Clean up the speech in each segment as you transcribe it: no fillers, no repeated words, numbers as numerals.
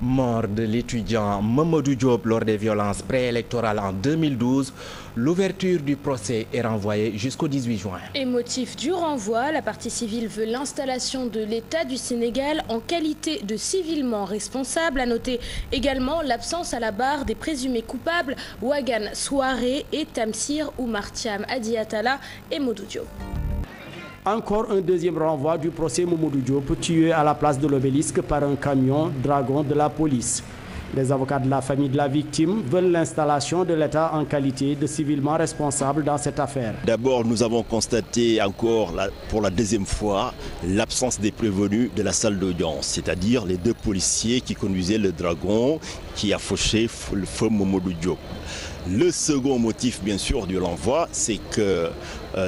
Mort de l'étudiant Mamadou Diop lors des violences préélectorales en 2012, l'ouverture du procès est renvoyée jusqu'au 18 juin. Et motif du renvoi, la partie civile veut l'installation de l'État du Sénégal en qualité de civilement responsable. À noter également l'absence à la barre des présumés coupables Wagan Souaré et Tamsir Oumar Thiam, Hadi Attala et Modou Diop. Encore un deuxième renvoi du procès Mamadou Diop, tué à la place de l'Obélisque par un camion dragon de la police. Les avocats de la famille de la victime veulent l'installation de l'État en qualité de civilement responsable dans cette affaire. D'abord, nous avons constaté encore pour la deuxième fois l'absence des prévenus de la salle d'audience, c'est-à-dire les deux policiers qui conduisaient le dragon qui a fauché le feu Mamadou Diop. Le second motif, bien sûr, du renvoi, c'est que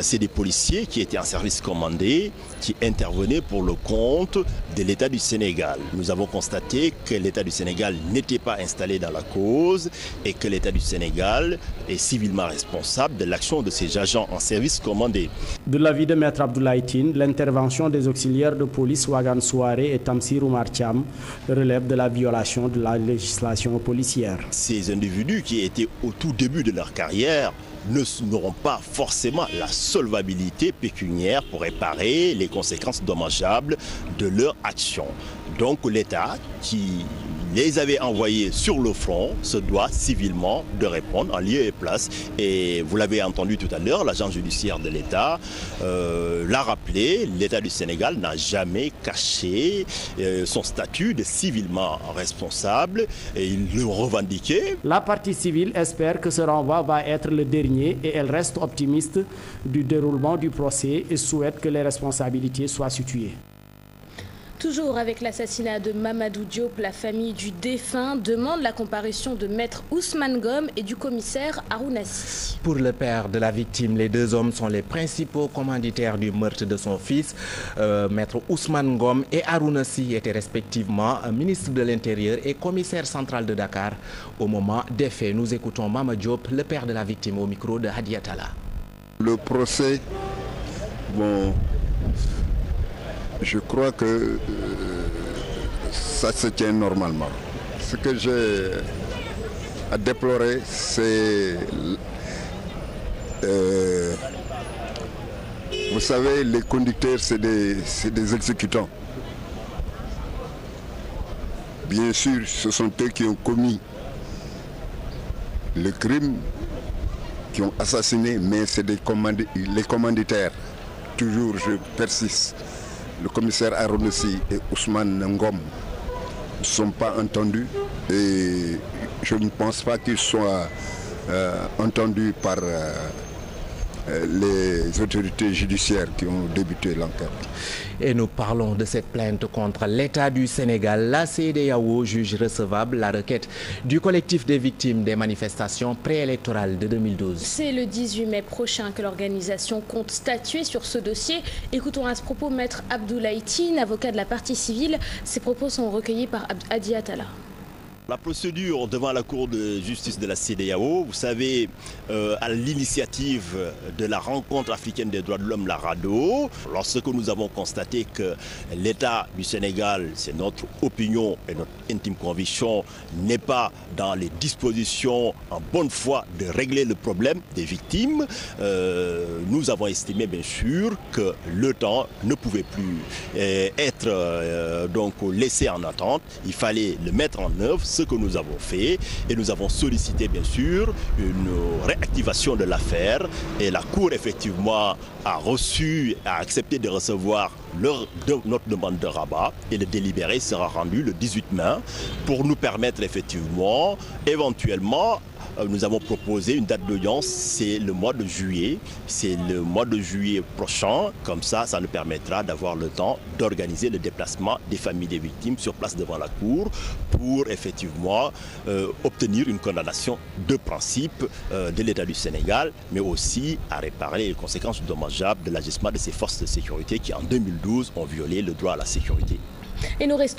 c'est des policiers qui étaient en service commandé, qui intervenaient pour le compte de l'État du Sénégal. Nous avons constaté que l'État du Sénégal n'était pas installé dans la cause et que l'État du Sénégal est civilement responsable de l'action de ses agents en service commandé. De l'avis de Maître Abdoulaye Tine, l'intervention des auxiliaires de police Wagan Souaré et Tamsir Oumar Thiam relève de la violation de la législation policière. Ces individus qui étaient au tout début de leur carrière n'auront pas forcément la solvabilité pécuniaire pour réparer les conséquences dommageables de leur action. Donc l'État qui les avait envoyés sur le front se doit civilement de répondre en lieu et place. Et vous l'avez entendu tout à l'heure, l'agent judiciaire de l'État l'a rappelé, l'État du Sénégal n'a jamais caché son statut de civilement responsable et il le revendiquait. La partie civile espère que ce renvoi va être le dernier et elle reste optimiste du déroulement du procès et souhaite que les responsabilités soient situées. Toujours avec l'assassinat de Mamadou Diop, la famille du défunt demande la comparution de Maître Ousmane Ngom et du commissaire Harouna Sy. Pour le père de la victime, les deux hommes sont les principaux commanditaires du meurtre de son fils. Maître Ousmane Ngom et Harouna Sy étaient respectivement ministre de l'Intérieur et commissaire central de Dakar. Au moment des faits, nous écoutons Mamadou Diop, le père de la victime, au micro de Hadi Attala. Le procès, bon, je crois que ça se tient normalement. Ce que j'ai à déplorer, c'est, vous savez, les conducteurs, c'est des exécutants. Bien sûr, ce sont eux qui ont commis le crime, qui ont assassiné, mais c'est les commanditaires. Toujours, je persiste. Le commissaire Harouna Sy et Ousmane Ngom ne sont pas entendus et je ne pense pas qu'ils soient entendus par les autorités judiciaires qui ont débuté l'enquête. Et nous parlons de cette plainte contre l'État du Sénégal. La CEDEAO juge recevable la requête du collectif des victimes des manifestations préélectorales de 2012. C'est le 18 mai prochain que l'organisation compte statuer sur ce dossier. Écoutons à ce propos Maître Abdoulaye Tine, avocat de la partie civile. Ces propos sont recueillis par Hadi Attala. La procédure devant la Cour de justice de la CEDEAO, vous savez, à l'initiative de la rencontre africaine des droits de l'homme, la RADDHO, lorsque nous avons constaté que l'État du Sénégal, c'est notre opinion et notre intime conviction, n'est pas dans les dispositions en bonne foi de régler le problème des victimes, nous avons estimé bien sûr que le temps ne pouvait plus être donc laissé en attente. Il fallait le mettre en œuvre, ce que nous avons fait, et nous avons sollicité bien sûr une réactivation de l'affaire et la Cour effectivement a accepté de recevoir notre demande de rabat et le délibéré sera rendu le 18 mai pour nous permettre effectivement éventuellement. Nous avons proposé une date d'audience, c'est le mois de juillet. C'est le mois de juillet prochain. Comme ça nous permettra d'avoir le temps d'organiser le déplacement des familles des victimes sur place devant la Cour pour effectivement obtenir une condamnation de principe de l'État du Sénégal, mais aussi à réparer les conséquences dommageables de l'agissement de ces forces de sécurité qui en 2012 ont violé le droit à la sécurité. Et nous restons